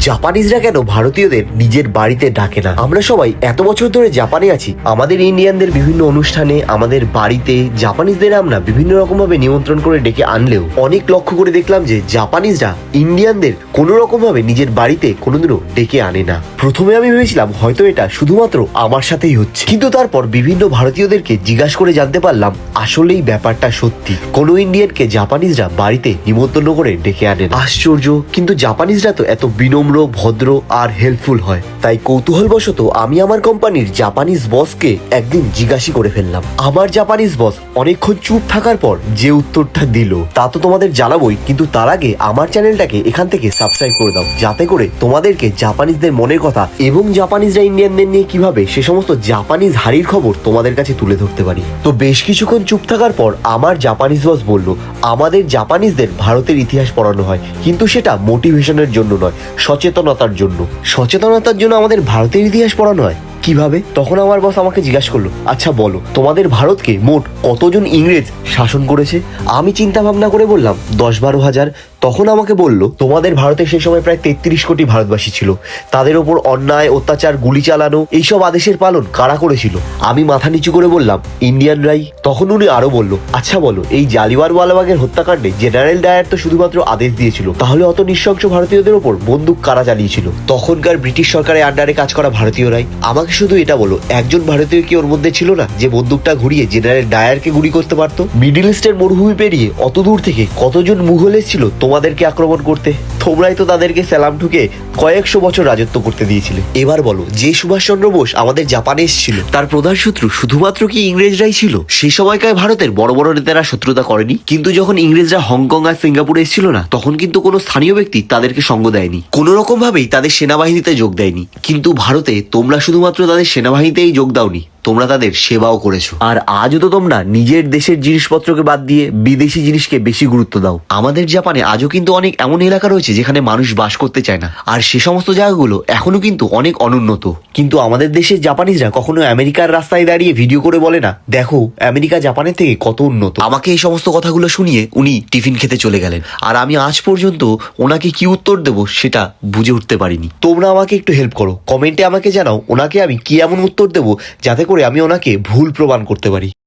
জাপানিজরা কেন ভারতীয়দের নিজের বাড়িতে ডাকে না? আমরা সবাই এত বছর ধরে জাপানে আছি, আমাদের ইন্ডিয়ানদের বিভিন্ন অনুষ্ঠানে আমাদের বাড়িতে জাপানিজদের আমরা বিভিন্ন রকম ভাবে নিমন্ত্রণ করে ডেকে আনলেও অনেক লক্ষ্য করে দেখলাম যে জাপানিজরা ইন্ডিয়ানদের কোনো রকম ভাবে নিজের বাড়িতে কোনোদিনও ডেকে আনে না। প্রথমে আমি ভেবেছিলাম হয়তো এটা শুধুমাত্র আমার সাথেই হচ্ছে, কিন্তু তারপর বিভিন্ন ভারতীয়দেরকে জিজ্ঞাসা করে জানতে পারলাম আসলেই ব্যাপারটা সত্যি। কোনো ইন্ডিয়ানকে জাপানিজরা বাড়িতে নিমন্ত্রণ করে ডেকে আনে না। আশ্চর্য, কিন্তু জাপানিজরা তো এত বিনম্র, ভদ্র আর হেল্পফুল হয়। তাই কৌতূহলবশত আমি আমার কোম্পানির জাপানিজ বসকে একদিন জিজ্ঞাসা করে ফেললাম। আমার জাপানিজ বস অনেকক্ষণ চুপ থাকার পর যে উত্তরটা দিল তা তো তোমাদের জানাবোই, কিন্তু তার আগে আমার চ্যানেলটাকে এখান থেকে সাবস্ক্রাইব করে দাও, যাতে করে তোমাদেরকে জাপানিজদের মনের কথা এবং জাপানিজরা ইন্ডিয়ানদের নিয়ে কিভাবে সে সমস্ত জাপানিজ হারির খবর তোমাদের কাছে তুলে ধরতে পারি। তো বেশ কিছুক্ষণ চুপ থাকার পর আমার জাপানিজ বস বলল, আমাদের জাপানিজদের ভারতের ইতিহাস পড়ানো হয়, কিন্তু সেটা মোটিভেশনের জন্য নয়, সচেতনতার জন্য। সচেতনতার জন্য আমাদের ভারতের ইতিহাস পড়ানো হয় কিভাবে? তখন আমার বস আমাকে জিজ্ঞাসা করলো, আচ্ছা বলো তোমাদের ভারতকে মোট কতজন ইংরেজ শাসন করেছে? আমি চিন্তা ভাবনা করে বললাম 10-12 হাজার। তখন আমাকে বলল, তোমাদের ভারতে সেই সময় প্রায় 33 কোটি ভারতবাসী ছিল, তাদের ওপর অন্যায়, অত্যাচার, গুলি চালানো এইসব আদেশের পালন কারা করেছিল? আমি মাথা নিচু করে বললাম, ইন্ডিয়ানরাই। তখন উনি আরো বলল, আচ্ছা বলো এই জালিয়ানওয়ালাবাগের হত্যাকাণ্ডে জেনারেল ডায়ার তো শুধুমাত্র আদেশ দিয়েছিল, তাহলে অত নৃশংস ভারতীয়দের ওপর বন্দুক কারা চালিয়েছিল? তখনকার ব্রিটিশ সরকারের আন্ডারে কাজ করা ভারতীয়রাই। আমাকে শুধু এটা বলো, একজন ভারতীয় কি ওর মধ্যে ছিল না যে বন্দুকটা ঘুরিয়ে জেনারেল ডায়ারকে গুলি করতে পারতো? মিডল ইস্টের মরুভূমি পেরিয়ে অত দূর থেকে কতজন মুঘল এসেছিল তোমাদেরকে আক্রমণ করতে? তোমরাই তো তাদেরকে সালাম ঠুকে কয়েকশো বছর রাজত্ব করতে দিয়েছিলে। এবার বলো, যে সুভাষচন্দ্র বোস আমাদের জাপানে এসেছিল তার প্রধান শত্রু শুধুমাত্র কি ইংরেজরাই ছিল? সেই সময়কার ভারতের বড় বড় নেতারা শত্রুতা করেনি, কিন্তু যখন ইংরেজরা হংকং আর সিঙ্গাপুরে এসেছিল না, তখন কিন্তু কোনো স্থানীয় ব্যক্তি তাদেরকে সঙ্গ দেয়নি, কোনো রকম ভাবেই তাদের সেনাবাহিনীতে যোগ দেয়নি। কিন্তু ভারতে তোমরা শুধুমাত্র তাদের সেনাবাহিনীতেই যোগ দাওনি, তোমরা তাদের সেবাও করেছো। আর আজও তো তোমরা নিজের দেশের জিনিসপত্রকে বাদ দিয়ে বিদেশি জিনিসকে বেশি গুরুত্ব দাও। আমাদের জাপানে আজও কিন্তু অনেক এমন এলাকা রয়েছে যেখানে মানুষ বাস করতে চায় না, আর সে সমস্ত জায়গাগুলো এখনো কিন্তু অনেক অনুন্নত। কিন্তু আমাদের দেশের জাপানিজরা কখনো আমেরিকার রাস্তায় দাঁড়িয়ে ভিডিও করে বলে না, দেখো আমেরিকা জাপানের থেকে কত উন্নত। আমাকে এই সমস্ত কথাগুলো শুনিয়ে উনি টিফিন খেতে চলে গেলেন, আর আমি আজ পর্যন্ত ওনাকে কি উত্তর দেবো সেটা বুঝে উঠতে পারিনি। তোমরা আমাকে একটু হেল্প করো, কমেন্টে আমাকে জানাও ওনাকে আমি কি এমন উত্তর দেবো যাতে করে আমি ওনাকে ভুল প্রমাণ করতে পারি।